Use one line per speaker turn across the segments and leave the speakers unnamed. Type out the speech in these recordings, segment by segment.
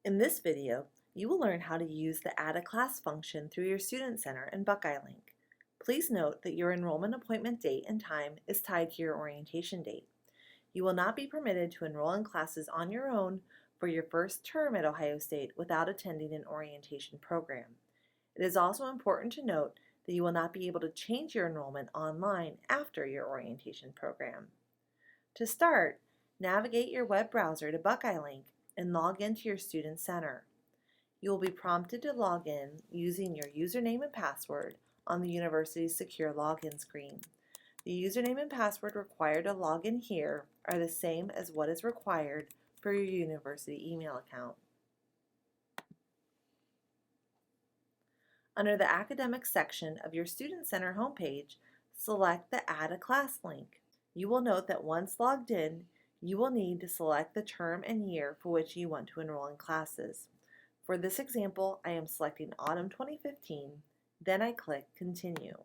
In this video, you will learn how to use the Add a Class function through your Student Center in Buckeye Link. Please note that your enrollment appointment date and time is tied to your orientation date. You will not be permitted to enroll in classes on your own for your first term at Ohio State without attending an orientation program. It is also important to note that you will not be able to change your enrollment online after your orientation program. To start, navigate your web browser to Buckeye Link and log into your Student Center. You will be prompted to log in using your username and password on the university's secure login screen. The username and password required to log in here are the same as what is required for your university email account. Under the Academic section of your Student Center homepage, select the Add a Class link. You will note that once logged in, you will need to select the term and year for which you want to enroll in classes. For this example, I am selecting Autumn 2015, then I click Continue.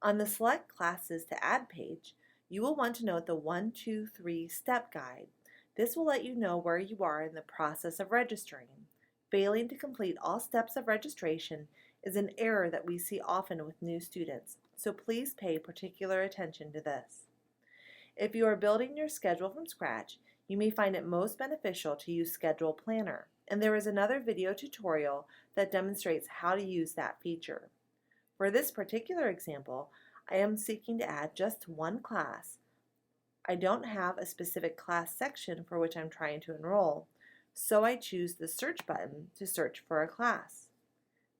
On the Select Classes to Add page, you will want to note the 1, 2, 3 step guide. This will let you know where you are in the process of registering. Failing to complete all steps of registration is an error that we see often with new students, so please pay particular attention to this. If you are building your schedule from scratch, you may find it most beneficial to use Schedule Planner, and there is another video tutorial that demonstrates how to use that feature. For this particular example, I am seeking to add just one class. I don't have a specific class section for which I'm trying to enroll, so I choose the search button to search for a class.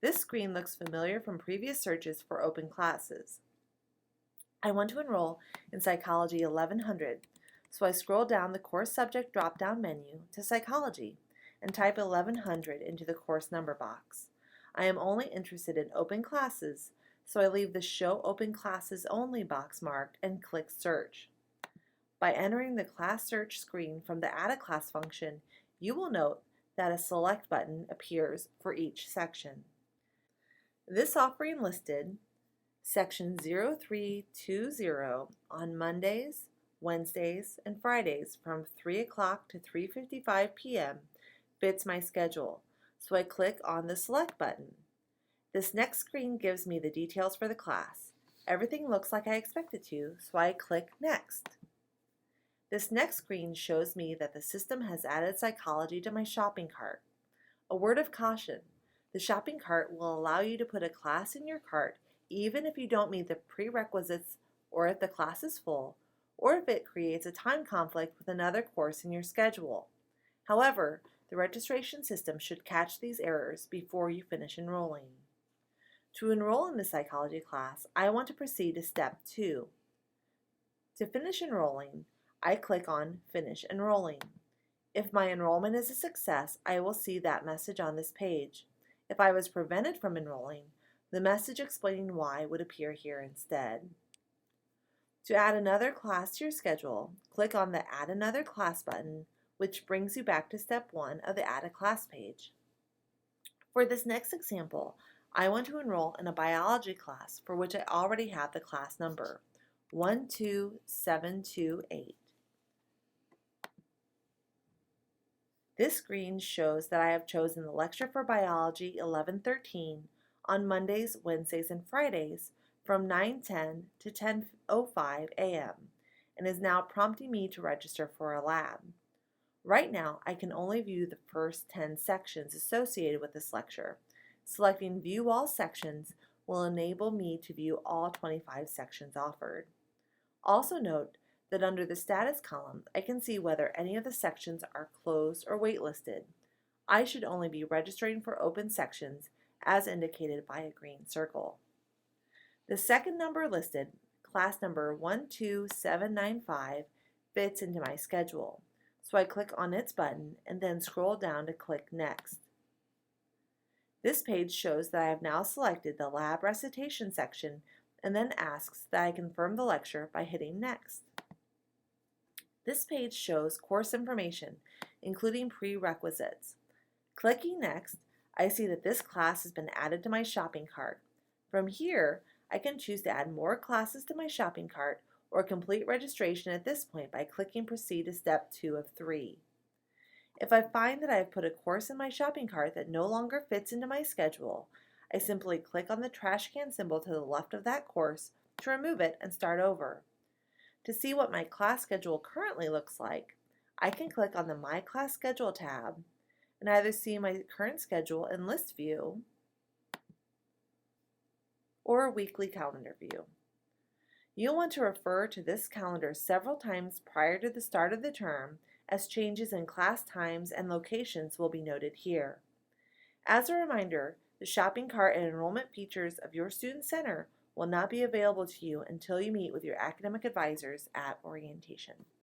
This screen looks familiar from previous searches for open classes. I want to enroll in Psychology 1100, so I scroll down the course subject drop-down menu to Psychology and type 1100 into the course number box. I am only interested in open classes, so I leave the Show Open Classes Only box marked and click Search. By entering the class search screen from the Add a Class function, you will note that a Select button appears for each section. This offering listed Section 0320 on Mondays, Wednesdays, and Fridays from 3 o'clock to 3:55 p.m. fits my schedule, so I click on the Select button. This next screen gives me the details for the class. Everything looks like I expect it to, so I click Next. This next screen shows me that the system has added psychology to my shopping cart. A word of caution: the shopping cart will allow you to put a class in your cart even if you don't meet the prerequisites, or if the class is full, or if it creates a time conflict with another course in your schedule. However, the registration system should catch these errors before you finish enrolling. To enroll in the psychology class, I want to proceed to step 2. To finish enrolling, I click on Finish Enrolling. If my enrollment is a success, I will see that message on this page. If I was prevented from enrolling, the message explaining why would appear here instead. To add another class to your schedule, click on the Add Another Class button, which brings you back to step 1 of the Add a Class page. For this next example, I want to enroll in a biology class for which I already have the class number, 12728. This screen shows that I have chosen the lecture for Biology 1113 on Mondays, Wednesdays, and Fridays from 9:10 to 10:05 a.m. and is now prompting me to register for a lab. Right now, I can only view the first 10 sections associated with this lecture. Selecting View All Sections will enable me to view all 25 sections offered. Also note that under the status column, I can see whether any of the sections are closed or waitlisted. I should only be registering for open sections as indicated by a green circle. The second number listed, class number 12795, fits into my schedule, so I click on its button and then scroll down to click Next. This page shows that I have now selected the lab recitation section and then asks that I confirm the lecture by hitting Next. This page shows course information, including prerequisites. Clicking Next, I see that this class has been added to my shopping cart. From here, I can choose to add more classes to my shopping cart or complete registration at this point by clicking Proceed to Step 2 of 3. If I find that I have put a course in my shopping cart that no longer fits into my schedule, I simply click on the trash can symbol to the left of that course to remove it and start over. To see what my class schedule currently looks like, I can click on the My Class Schedule tab and either see my current schedule in list view or a weekly calendar view. You'll want to refer to this calendar several times prior to the start of the term, as changes in class times and locations will be noted here. As a reminder, the shopping cart and enrollment features of your Student Center will not be available to you until you meet with your academic advisors at orientation.